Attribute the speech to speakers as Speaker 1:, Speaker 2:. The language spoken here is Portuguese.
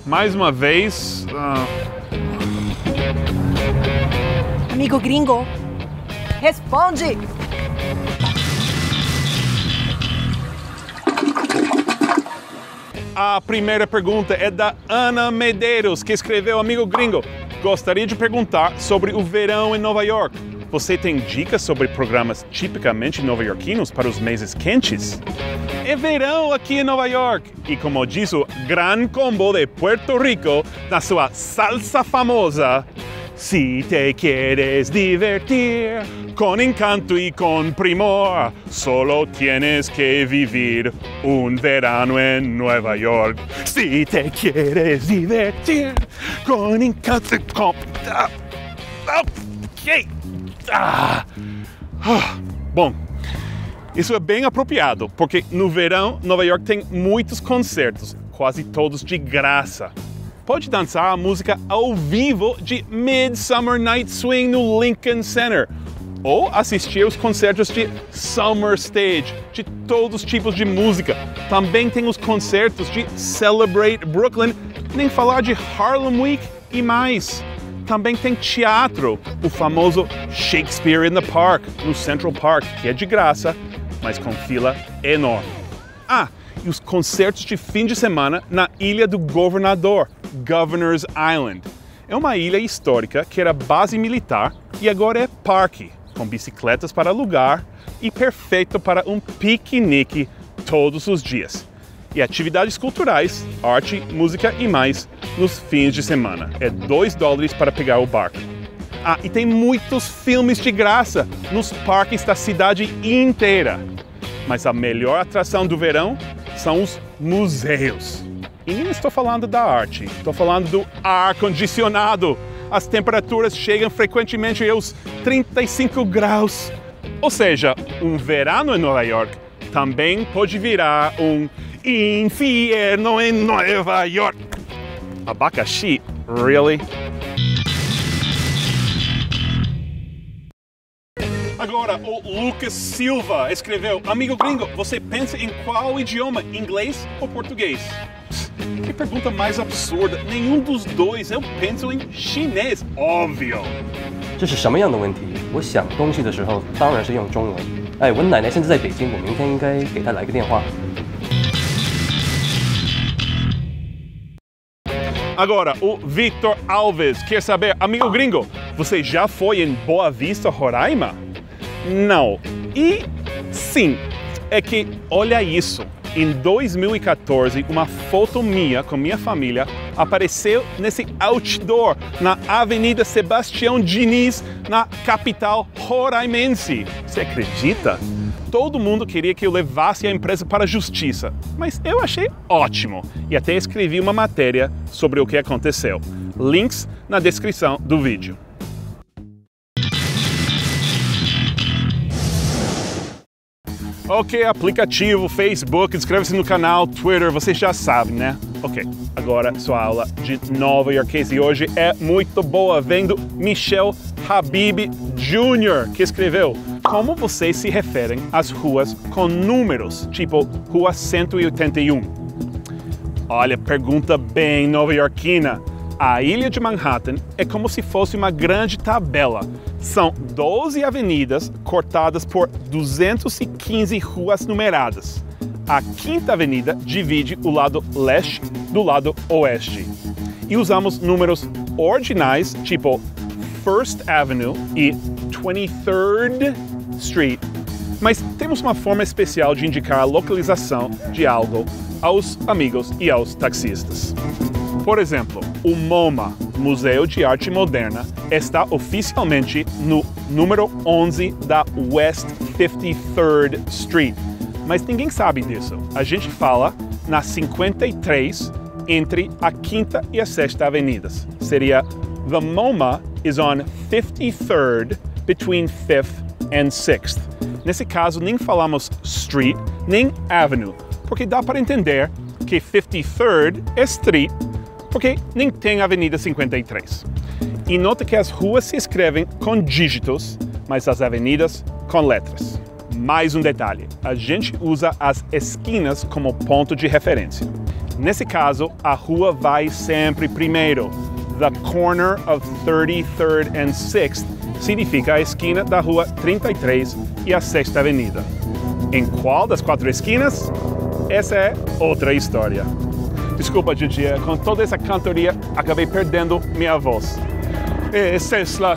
Speaker 1: mais uma vez...
Speaker 2: Amigo gringo, responde!
Speaker 1: A primeira pergunta é da Ana Medeiros, que escreveu: Amigo gringo, gostaria de perguntar sobre o verão em Nova York. Você tem dicas sobre programas tipicamente nova-iorquinos para os meses quentes? É verão aqui em Nova York e, como diz o Gran Combo de Puerto Rico na sua salsa famosa, si te quieres divertir con encanto y con primor, solo tienes que vivir un verano en Nueva York. Si te quieres divertir con encanto y con... Ok. Bom, isso é bem apropriado, porque no verão Nova York tem muitos concertos, quase todos de graça. Pode dançar a música ao vivo de Midsummer Night Swing no Lincoln Center, ou assistir os concertos de Summer Stage, de todos os tipos de música. Também tem os concertos de Celebrate Brooklyn, nem falar de Harlem Week e mais. Também tem teatro, o famoso Shakespeare in the Park, no Central Park, que é de graça, mas com fila enorme. E os concertos de fim de semana na Ilha do Governador, Governor's Island. É uma ilha histórica que era base militar e agora é parque, com bicicletas para alugar e perfeito para um piquenique todos os dias. E atividades culturais, arte, música e mais nos fins de semana. É $2 para pegar o barco. E tem muitos filmes de graça nos parques da cidade inteira. Mas a melhor atração do verão são os museus. E nem estou falando da arte, estou falando do ar-condicionado. As temperaturas chegam frequentemente aos 35 graus. Ou seja, um verão em Nova York também pode virar um inferno em Nova York. Abacaxi? Really? Agora, o Lucas Silva escreveu: Amigo gringo, você pensa em qual idioma? Inglês ou português? Que pergunta mais absurda. Nenhum dos dois. Eu penso em chinês, óbvio.
Speaker 3: 这是什么样的问题？我想东西的时候当然是用中文。哎，我奶奶现在在北京，我明天应该给她来个电话。
Speaker 1: Agora, o Victor Alves quer saber: Amigo gringo, você já foi em Boa Vista, Roraima? Não. E sim, é que olha isso. Em 2014, uma foto minha com minha família apareceu nesse outdoor na Avenida Sebastião Diniz, na capital roraimense. Você acredita? Todo mundo queria que eu levasse a empresa para a justiça, mas eu achei ótimo e até escrevi uma matéria sobre o que aconteceu. Links na descrição do vídeo. Ok, aplicativo, Facebook, inscreva-se no canal, Twitter, você já sabe, né? Ok, agora sua aula de Nova Yorkês e hoje é muito boa, vendo Michel Habib Jr., que escreveu: Como vocês se referem às ruas com números, tipo Rua 181? Olha, pergunta bem nova-iorquina. A ilha de Manhattan é como se fosse uma grande tabela. São 12 avenidas cortadas por 215 ruas numeradas. A Quinta Avenida divide o lado leste do lado oeste. E usamos números ordinais, tipo First Avenue e 23rd Street. Mas temos uma forma especial de indicar a localização de algo aos amigos e aos taxistas. Por exemplo, o MoMA, Museu de Arte Moderna, está oficialmente no número 11 da West 53rd Street. Mas ninguém sabe disso. A gente fala na 53 entre a Quinta e a Sexta Avenidas. Seria: The MoMA is on 53rd between 5th and 6th. Nesse caso, nem falamos street, nem avenue, porque dá para entender que 53rd é street, porque nem tem Avenida 53. E nota que as ruas se escrevem com dígitos, mas as avenidas com letras. Mais um detalhe: a gente usa as esquinas como ponto de referência. nesse caso, a rua vai sempre primeiro. The corner of 33rd and 6th significa a esquina da rua 33 e a 6ª Avenida. Em qual das 4 esquinas? Essa é outra história. Desculpa, Gigi, com toda essa cantoria, acabei perdendo minha voz. Essa é a